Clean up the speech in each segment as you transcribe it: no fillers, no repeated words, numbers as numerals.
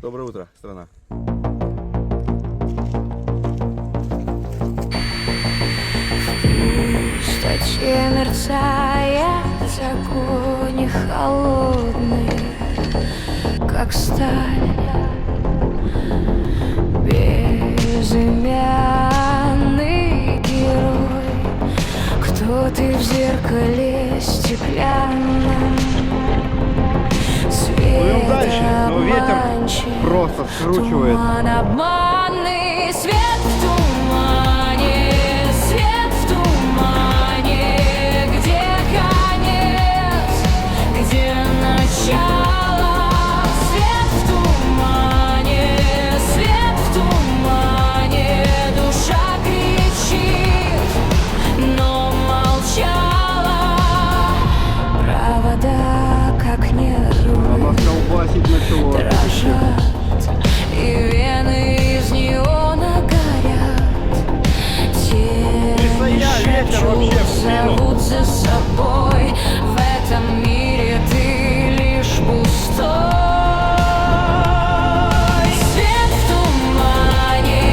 Доброе утро, страна. В пустоте мерцает огонь холодный, как сталь, безымянный герой. Кто ты в зеркале стеклянном? Идем дальше, но ветер просто скручивает. Туман обманный, свет в тумане, свет в тумане. Где конец, где начало? Свет в тумане, свет в тумане. Душа кричит, но молчала. Провода как нервы Она колбасить начала. дрожат, и вены из неона горят. Тени шепчут, зовут за собой. В этом мире ты лишь пустой. Свет в тумане,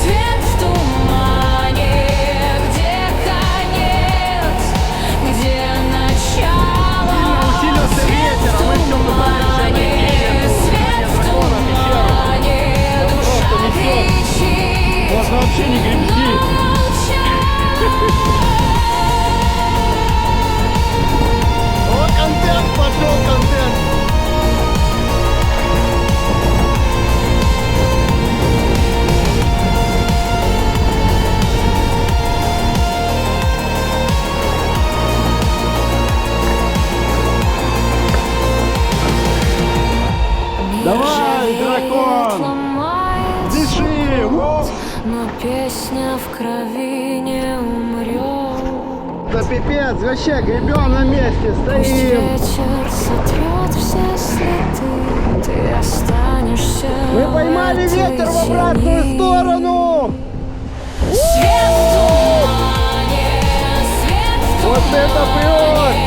свет в тумане. Где конец, где начало? Усилился ветер, а мы все пытаемся найти. Свет в тумане, душа кричит. Можно вообще не гребсти. О, контент, пошел контент. Давай, дракон! Дыши! Воу! Но песня в крови не умрет. Да пипец, вообще гребем на месте, Пусть стоим! ветер сотрет все следы, ты останешься. Мы поймали в этой ветер в обратную тени. сторону! Свет в тумане, свет в Вот это тумане. прет!